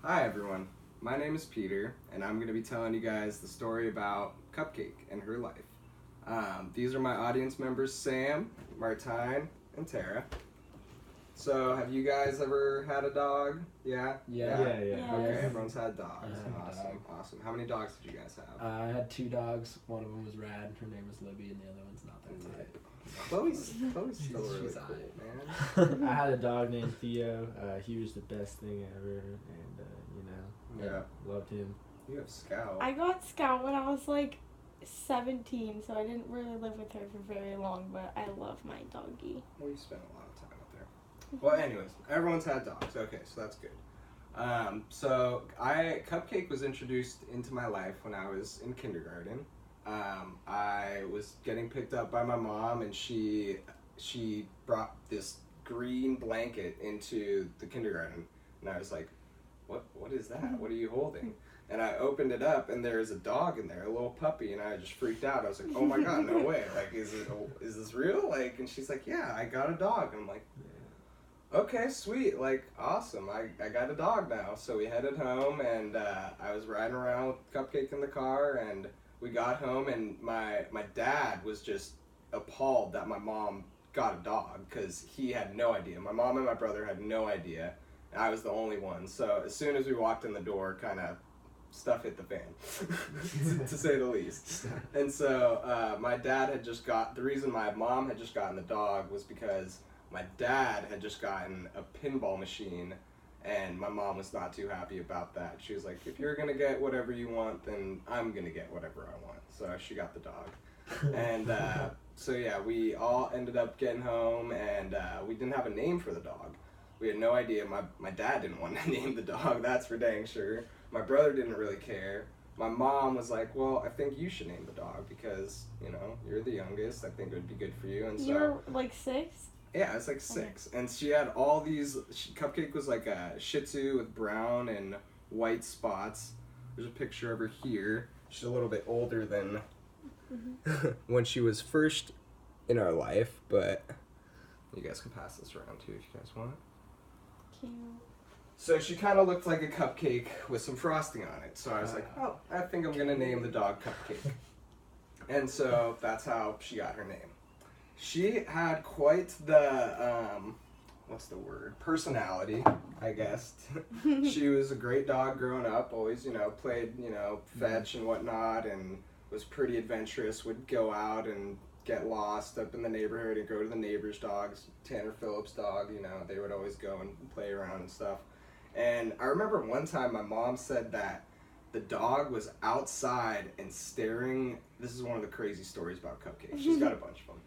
Hi everyone, my name is Peter, and I'm going to be telling you guys the story about Cupcake and her life. These are my audience members, Sam, Martine, and Tara. So, have you guys ever had a dog? Yeah? Yeah. Okay, everyone's had dogs. I had a dog. Awesome. How many dogs did you guys have? I had 2 dogs. One of them was Rad. Her name was Libby, and the other one's not that tight. Chloe's still really she's cool, man. I had a dog named Theo. He was the best thing ever, and loved him. You have Scout. I got Scout when I was like 17, so I didn't really live with her for very long, but I love my doggy. Well, you spent a lot of time up there. Well, anyways, everyone's had dogs. Okay, so that's good. Cupcake was introduced into my life when I was in kindergarten. I was getting picked up by my mom, and she brought this green blanket into the kindergarten, and I was like, what is that? What are you holding? And I opened it up, and there's a dog in there, a little puppy, and I just freaked out. I was like, oh my god, no way! Like, is this real? Like, and she's like, yeah, I got a dog. And I'm like, okay, sweet, like, awesome. I got a dog now. So we headed home, and I was riding around with Cupcake in the car, and we got home, and my dad was just appalled that my mom got a dog, because he had no idea. My mom and my brother had no idea. And I was the only one. So as soon as we walked in the door, kind of stuff hit the fan, to say the least. And so my dad had just the reason my mom had just gotten the dog was because my dad had just gotten a pinball machine, and my mom was not too happy about that. She was like, if you're going to get whatever you want, then I'm going to get whatever I want. So she got the dog. And so yeah, we all ended up getting home, and we didn't have a name for the dog. We had no idea. My dad didn't want to name the dog, that's for dang sure. My brother didn't really care. My mom was like, well, I think you should name the dog because, you're the youngest. I think it would be good for you. And so You're like 6? Yeah, it's like 6. Okay. And she had all these, Cupcake was like a Shih Tzu with brown and white spots. There's a picture of her here. She's a little bit older than when she was first in our life, but you guys can pass this around too if you guys want. Cute. So she kind of looked like a cupcake with some frosting on it. So I was like, oh, I think I'm going to name the dog Cupcake. And so that's how she got her name. She had quite the, personality, I guess. She was a great dog growing up, always, played, fetch and whatnot, and was pretty adventurous, would go out and get lost up in the neighborhood and go to the neighbors' dogs. Tanner Phillips' dog, they would always go and play around and stuff. And I remember one time my mom said that the dog was outside and staring. This is one of the crazy stories about Cupcake. She's got a bunch of them.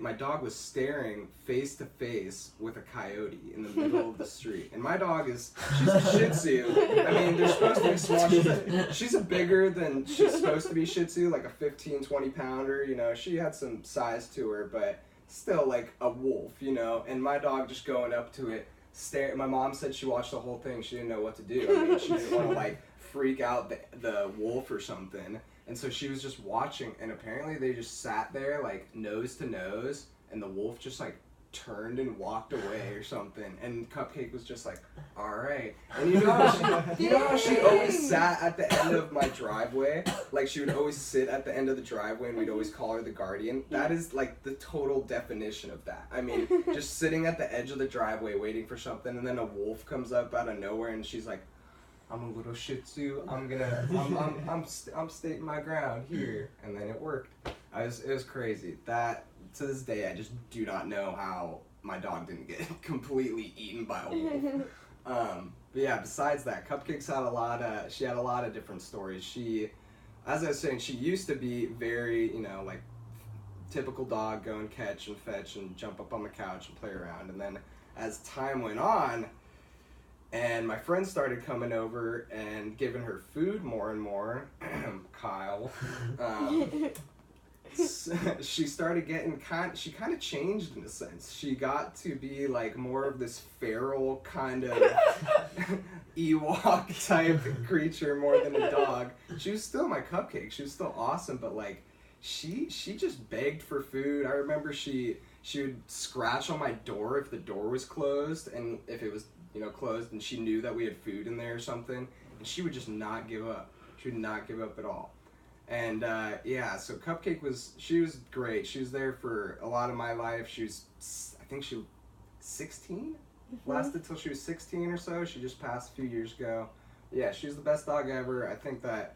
My dog was staring face to face with a coyote in the middle of the street. And my dog she's a Shih Tzu. I mean, they're supposed to be small. She's a bigger than she's supposed to be Shih Tzu, like a 15, 20 pounder. She had some size to her, but still like a wolf, And my dog just going up to it, staring. My mom said she watched the whole thing. She didn't know what to do. I mean, she didn't want to freak out the wolf or something. And so she was just watching, and apparently they just sat there nose to nose, and the wolf just turned and walked away or something. And Cupcake was just like, all right. And you know how she always sat at the end of my driveway? Like she would always sit at the end of the driveway, and we'd always call her the guardian. That is the total definition of that. I mean, just sitting at the edge of the driveway waiting for something, and then a wolf comes up out of nowhere, and she's like, I'm a little Shih Tzu. I'm stating my ground here, and then it worked. It was crazy. That to this day, I just do not know how my dog didn't get completely eaten by a wolf. But yeah, besides that, Cupcake's had she had a lot of different stories. As I was saying, she used to be very, typical dog, go and catch and fetch and jump up on the couch and play around. And then as time went on, and my friends started coming over and giving her food more and more. Kyle. She started getting she kind of changed in a sense. She got to be more of this feral kind of Ewok type creature more than a dog. She was still my Cupcake. She was still awesome, but she just begged for food. I remember she would scratch on my door if the door was closed, and if it was closed, and she knew that we had food in there or something, and she would just not give up. She would not give up at all. And so Cupcake she was great. She was there for a lot of my life. I think she was 16? Lasted till she was 16 or so. She just passed a few years ago. Yeah, she was the best dog ever. I think that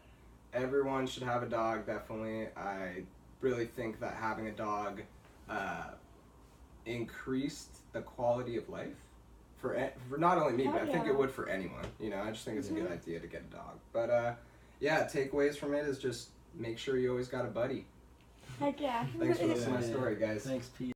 everyone should have a dog, definitely. I really think that having a dog increased the quality of life for not only me, but I think it would for anyone. I just think it's a good idea to get a dog. But takeaways from it is just make sure you always got a buddy. Heck yeah. Thanks for listening to my story, guys. Thanks, Pete.